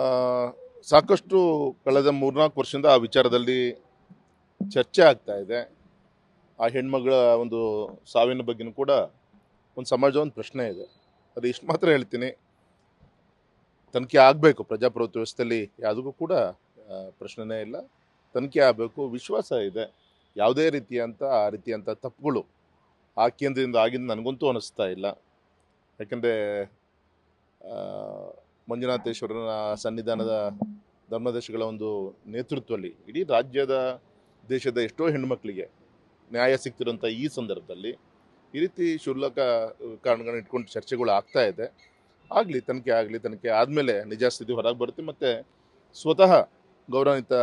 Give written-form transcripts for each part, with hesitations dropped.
ಆ, ಸಾಕಷ್ಟು ಕಳೆದ 3-4 ವರ್ಷದಿಂದ ಆ ವಿಚಾರದಲ್ಲಿ ಚರ್ಚೆ ಆಗ್ತಾ ಇದೆ. ಆ ಹೆಣ್ಮಗಳ ಒಂದು ಸಾವಿನ ಬಗ್ಗೆನೂ ಕೂಡ ಒಂದು ಸಮಾಜದ ಒಂದು ಪ್ರಶ್ನೆ ಇದೆ. ಅದು ಇಷ್ಟು ಮಾತ್ರ ಹೇಳ್ತೀನಿ, ತನಿಖೆ ಆಗಬೇಕು. ಪ್ರಜಾಪ್ರಭುತ್ವ ವ್ಯವಸ್ಥೆಯಲ್ಲಿ ಯಾವುದಕ್ಕೂ ಕೂಡ ಪ್ರಶ್ನೆನೇ ಇಲ್ಲ, ತನಿಖೆ ಆಗಬೇಕು. ವಿಶ್ವಾಸ ಇದೆ, ಯಾವುದೇ ರೀತಿಯಂಥ ತಪ್ಪುಗಳು ಆ ಕೇಂದ್ರದಿಂದ ಆಗಿದ್ದು ನನಗಂತೂ ಅನ್ನಿಸ್ತಾ ಇಲ್ಲ. ಯಾಕಂದರೆ ಮಂಜುನಾಥೇಶ್ವರನ ಸನ್ನಿಧಾನದ ಧರ್ಮದರ್ಶಿಗಳ ಒಂದು ನೇತೃತ್ವದಲ್ಲಿ ಇಡೀ ದೇಶದ ಎಷ್ಟೋ ಹೆಣ್ಣುಮಕ್ಕಳಿಗೆ ನ್ಯಾಯ ಸಿಗ್ತಿರೋಂಥ ಈ ಸಂದರ್ಭದಲ್ಲಿ ಈ ರೀತಿ ಕ್ಷುಲ್ಲಕ ಕಾರಣಗಳನ್ನ ಇಟ್ಕೊಂಡು ಚರ್ಚೆಗಳು ಆಗ್ತಾ ಇದೆ. ತನಿಖೆ ಆದಮೇಲೆ ನಿಜಾಸ್ಥಿತಿ ಹೊರಗೆ ಬರುತ್ತೆ. ಮತ್ತು ಸ್ವತಃ ಗೌರವಾನ್ವಿತ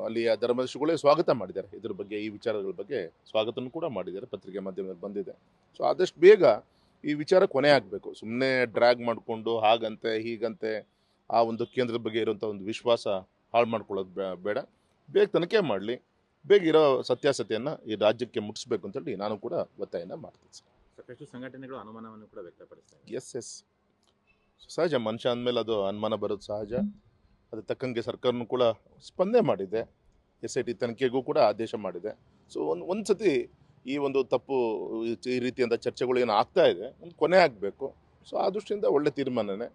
ಅಲ್ಲಿಯ ಧರ್ಮದರ್ಶಿಗಳೇ ಸ್ವಾಗತ ಮಾಡಿದ್ದಾರೆ. ಇದ್ರ ಬಗ್ಗೆ, ಈ ವಿಚಾರಗಳ ಬಗ್ಗೆ ಸ್ವಾಗತನೂ ಕೂಡ ಮಾಡಿದ್ದಾರೆ, ಪತ್ರಿಕೆ ಮಾಧ್ಯಮದಲ್ಲಿ ಬಂದಿದೆ. ಸೊ ಆದಷ್ಟು ಬೇಗ ಈ ವಿಚಾರ ಕೊನೆ ಆಗಬೇಕು. ಸುಮ್ಮನೆ ಡ್ರ್ಯಾಗ್ ಮಾಡಿಕೊಂಡು ಹಾಗಂತೆ ಹೀಗಂತೆ ಆ ಒಂದು ಕೇಂದ್ರದ ಬಗ್ಗೆ ಇರುವಂಥ ಒಂದು ವಿಶ್ವಾಸ ಹಾಳು ಮಾಡ್ಕೊಳ್ಳೋದು ಬೇಡ. ಬೇಗ ತನಿಖೆ ಮಾಡಲಿ, ಬೇಗ ಇರೋ ಸತ್ಯಾಸತ್ಯವನ್ನು ಈ ರಾಜ್ಯಕ್ಕೆ ಮುಟ್ಟಿಸ್ಬೇಕು ಅಂತೇಳಿ ನಾನು ಕೂಡ ಒತ್ತಾಯನ ಮಾಡ್ತೀನಿ ಸರ್. ಸಾಕಷ್ಟು ಸಂಘಟನೆಗಳು ಅನುಮಾನವನ್ನು ಕೂಡ ವ್ಯಕ್ತಪಡಿಸ್ತಾರೆ. ಎಸ್ ಸಹಜ, ಮನುಷ್ಯ ಅಂದಮೇಲೆ ಅದು ಅನುಮಾನ ಬರೋದು ಸಹಜ. ಅದು ತಕ್ಕಂಗೆ ಸರ್ಕಾರನೂ ಕೂಡ ಸ್ಪಂದನೆ ಮಾಡಿದೆ, SIT ತನಿಖೆಗೂ ಕೂಡ ಆದೇಶ ಮಾಡಿದೆ. ಸೊ ಒಂದು ಸತಿ ಈ ಒಂದು ತಪ್ಪು ಈ ರೀತಿಯಂಥ ಚರ್ಚೆಗಳು ಏನು ಆಗ್ತಾ ಇದೆ, ಒಂದು ಕೊನೆ ಆಗಬೇಕು. ಸೊ ಆ ದೃಷ್ಟಿಯಿಂದ ಒಳ್ಳೆ ತೀರ್ಮಾನನೇ.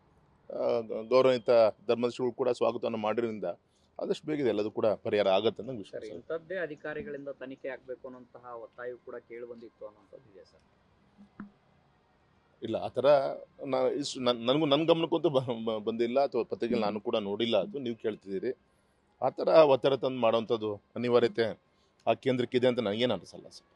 ಗೌರವಿತ ಧರ್ಮದರ್ಶಿಗಳು ಕೂಡ ಸ್ವಾಗತವನ್ನು ಮಾಡಿರೋದ್ರಿಂದ ಆದಷ್ಟು ಬೇಗ ಎಲ್ಲದೂ ಕೂಡ ಪರಿಹಾರ ಆಗತ್ತೆ ಅನ್ನೋ ವಿಷಯ. ಇಂಥದ್ದೇ ಅಧಿಕಾರಿಗಳಿಂದ ತನಿಖೆ ಆಗಬೇಕು ಅನ್ನೋಂತಹ ಒತ್ತಾಯ ಕೂಡ ಕೇಳಿ ಬಂದಿತ್ತು ಅನ್ನೋಂಥದ್ದು ಇದೆ ಸರ್. ಇಲ್ಲ, ಆ ಥರ ನನ್ನ ಗಮನಕ್ಕಂತೂ ಬಂದಿಲ್ಲ, ಅಥವಾ ಪತ್ರಿಕೆಯಲ್ಲಿ ನಾನು ಕೂಡ ನೋಡಿಲ್ಲ. ಅದು ನೀವು ಕೇಳ್ತಿದ್ದೀರಿ. ಆ ಥರ ಒತ್ತಡ ತಂದು ಮಾಡೋವಂಥದ್ದು ಅನಿವಾರ್ಯತೆ ಆ ಕೇಂದ್ರಕ್ಕಿದೆ ಅಂತ ನನಗೇನು ಅನಿಸಲ್ಲ ಸರ್.